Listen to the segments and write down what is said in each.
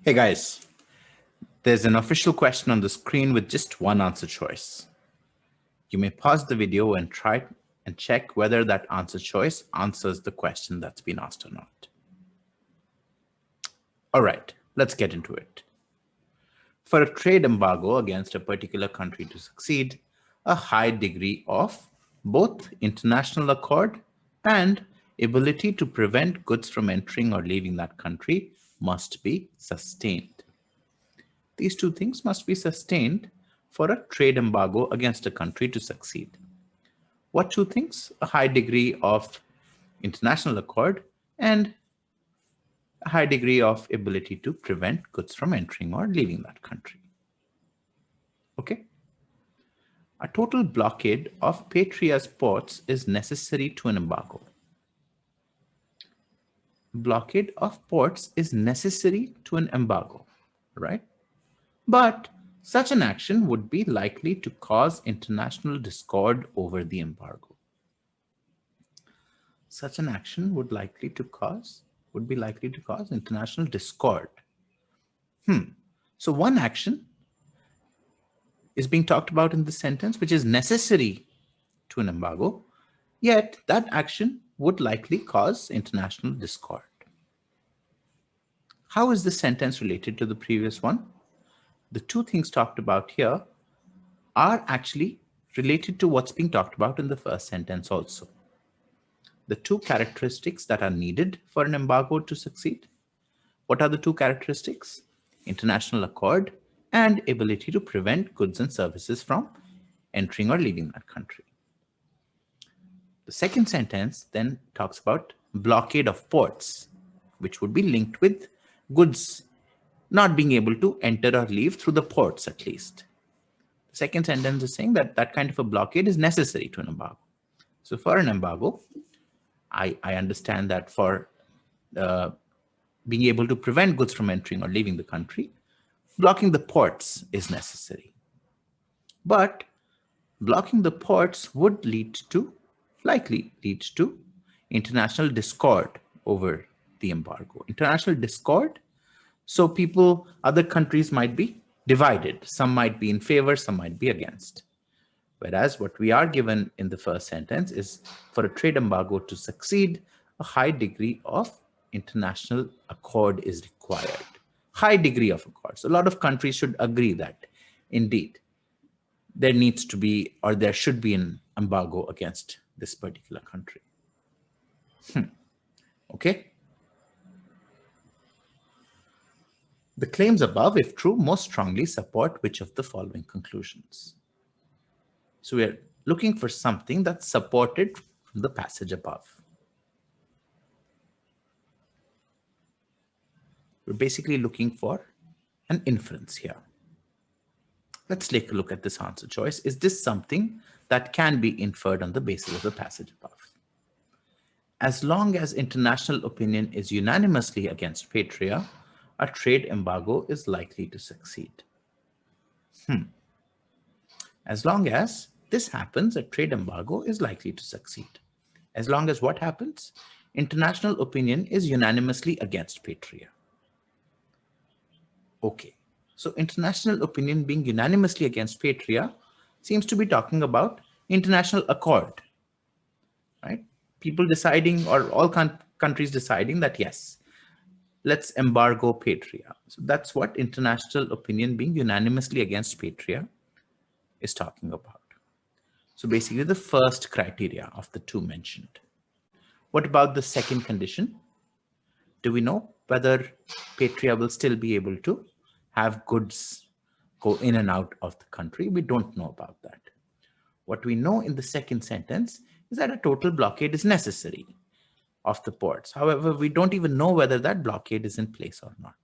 Hey guys, there's an official question on the screen with just one answer choice. You may pause the video and try and check whether that answer choice answers the question that's been asked or not. All right, let's get into it. For a trade embargo against a particular country to succeed, a high degree of both international accord and ability to prevent goods from entering or leaving that country must be sustained. These two things must be sustained for a trade embargo against a country to succeed. What two things? A high degree of international accord and a high degree of ability to prevent goods from entering or leaving that country. Okay? A total blockade of Patria's ports is necessary to an embargo. Blockade of ports is necessary to an embargo, right? But such an action would be likely to cause international discord over the embargo. Such an action would be likely to cause international discord. So one action is being talked about in this sentence, which is necessary to an embargo, yet that action would likely cause international discord. How is this sentence related to the previous one? The two things talked about here are actually related to what's being talked about in the first sentence also. The two characteristics that are needed for an embargo to succeed. What are the two characteristics? International accord and ability to prevent goods and services from entering or leaving that country. The second sentence then talks about blockade of ports, which would be linked with goods not being able to enter or leave through the ports at least. The second sentence is saying that that kind of a blockade is necessary to an embargo. So for an embargo, I understand that for being able to prevent goods from entering or leaving the country, blocking the ports is necessary. But blocking the ports would likely lead to international discord over the embargo. International discord. So other countries might be divided. Some might be in favor, some might be against. Whereas what we are given in the first sentence is for a trade embargo to succeed, a high degree of international accord is required. High degree of accord. So a lot of countries should agree that indeed there needs to be or there should be an embargo against this particular country. Okay. The claims above, if true, most strongly support which of the following conclusions? So we are looking for something that's supported from the passage above. We're basically looking for an inference here. Let's take a look at this answer choice. Is this something that can be inferred on the basis of the passage above? As long as international opinion is unanimously against Patria, a trade embargo is likely to succeed. As long as this happens, a trade embargo is likely to succeed. As long as what happens? International opinion is unanimously against Patria. Okay, so international opinion being unanimously against Patria seems to be talking about international accord, right? People deciding or all countries deciding that yes, let's embargo Patria. So that's what international opinion being unanimously against Patria is talking about. So basically the first criteria of the two mentioned. What about the second condition? Do we know whether Patria will still be able to have goods go in and out of the country? We don't know about that. What we know in the second sentence is that a total blockade is necessary of the ports. However, we don't even know whether that blockade is in place or not.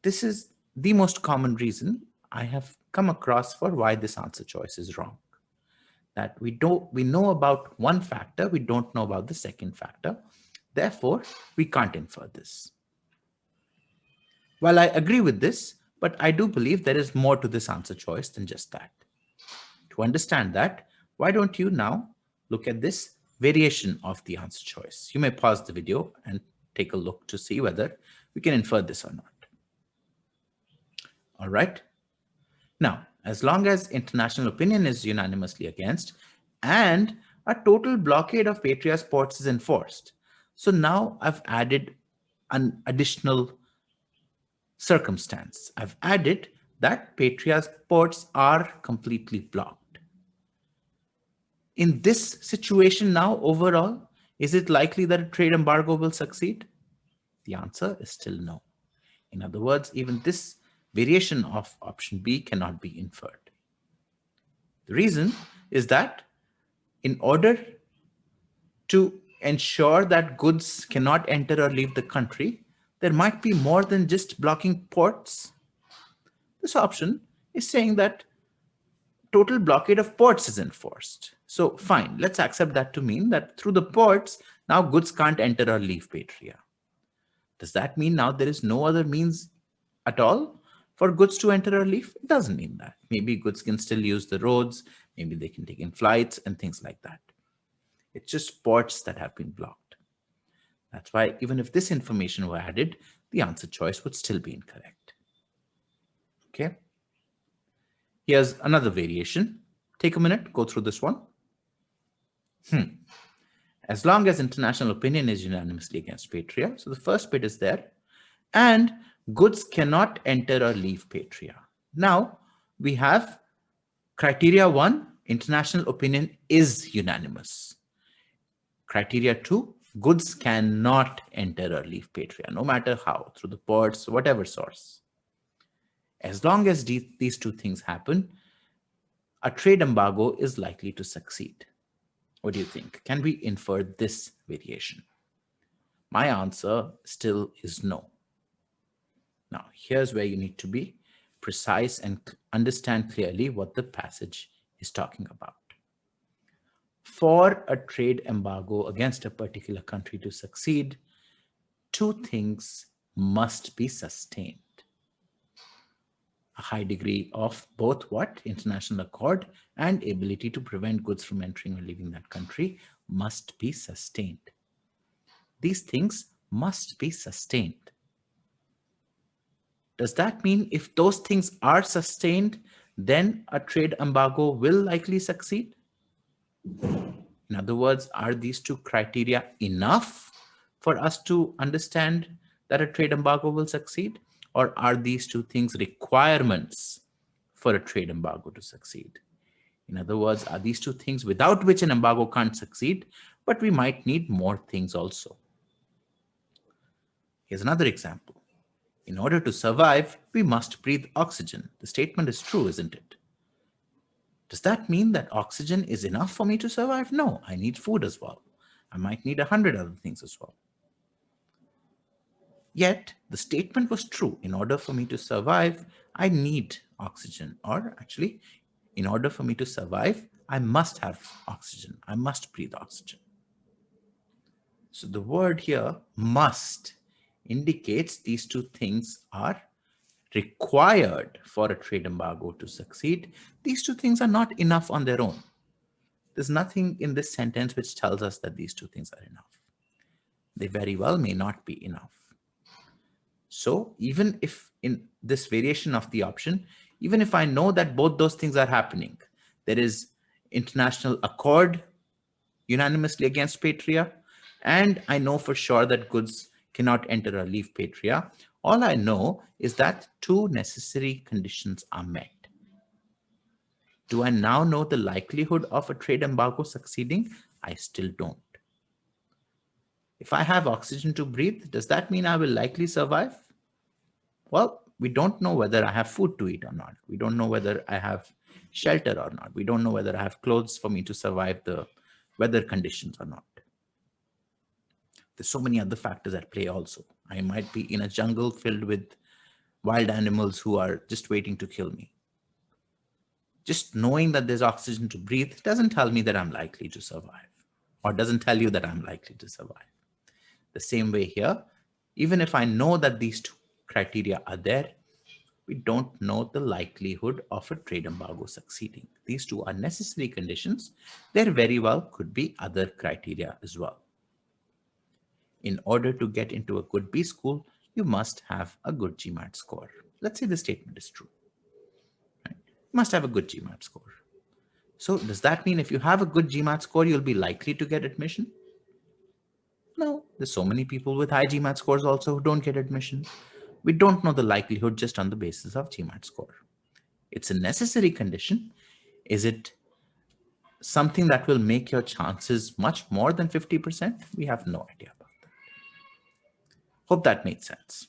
This is the most common reason I have come across for why this answer choice is wrong. That we know about one factor, we don't know about the second factor. Therefore, we can't infer this. Well, I agree with this, but I do believe there is more to this answer choice than just that. To understand that, why don't you now look at this variation of the answer choice? You may pause the video and take a look to see whether we can infer this or not. All right. Now, as long as international opinion is unanimously against and a total blockade of Patria's ports is enforced. So now I've added an additional circumstance. I've added that Patria's ports are completely blocked. In this situation now, overall, is it likely that a trade embargo will succeed? The answer is still no. In other words, even this variation of option B cannot be inferred. The reason is that in order to ensure that goods cannot enter or leave the country, there might be more than just blocking ports. This option is saying that total blockade of ports is enforced. So fine, let's accept that to mean that through the ports, now goods can't enter or leave Patria. Does that mean now there is no other means at all for goods to enter or leave? It doesn't mean that. Maybe goods can still use the roads, maybe they can take in flights and things like that. It's just ports that have been blocked. That's why even if this information were added, the answer choice would still be incorrect. Okay. Here's another variation. Take a minute, go through this one. As long as international opinion is unanimously against Patria, so the first bit is there, and goods cannot enter or leave Patria. Now, we have criteria 1, international opinion is unanimous. Criteria 2, goods cannot enter or leave Patria, no matter how, through the ports, whatever source. As long as these two things happen, a trade embargo is likely to succeed. What do you think? Can we infer this variation? My answer still is no. Now, here's where you need to be precise and understand clearly what the passage is talking about. For a trade embargo against a particular country to succeed, two things must be sustained. A high degree of both what? International accord and ability to prevent goods from entering or leaving that country must be sustained. These things must be sustained. Does that mean if those things are sustained, then a trade embargo will likely succeed? In other words, are these two criteria enough for us to understand that a trade embargo will succeed? Or are these two things requirements for a trade embargo to succeed? In other words, are these two things without which an embargo can't succeed, but we might need more things also? Here's another example. In order to survive, we must breathe oxygen. The statement is true, isn't it? Does that mean that oxygen is enough for me to survive? No, I need food as well. I might need 100 other things as well. Yet, the statement was true. In order for me to survive, I need oxygen. Or actually, in order for me to survive, I must have oxygen. I must breathe oxygen. So the word here, must, indicates these two things are required for a trade embargo to succeed. These two things are not enough on their own. There's nothing in this sentence which tells us that these two things are enough. They very well may not be enough. So even if in this variation of the option, even if I know that both those things are happening, there is international accord unanimously against Patria, and I know for sure that goods cannot enter or leave Patria, all I know is that two necessary conditions are met. Do I now know the likelihood of a trade embargo succeeding? I still don't. If I have oxygen to breathe, does that mean I will likely survive? Well, we don't know whether I have food to eat or not. We don't know whether I have shelter or not. We don't know whether I have clothes for me to survive the weather conditions or not. There's so many other factors at play also. I might be in a jungle filled with wild animals who are just waiting to kill me. Just knowing that there's oxygen to breathe doesn't tell me that I'm likely to survive, or doesn't tell you that I'm likely to survive. The same way here, even if I know that these two criteria are there, we don't know the likelihood of a trade embargo succeeding. These two are necessary conditions. There very well could be other criteria as well. In order to get into a good B school, you must have a good GMAT score. Let's say the statement is true. Right? You must have a good GMAT score. So does that mean if you have a good GMAT score, you'll be likely to get admission? No, there's so many people with high GMAT scores also who don't get admission. We don't know the likelihood just on the basis of GMAT score. It's a necessary condition. Is it something that will make your chances much more than 50%? We have no idea about that. Hope that made sense.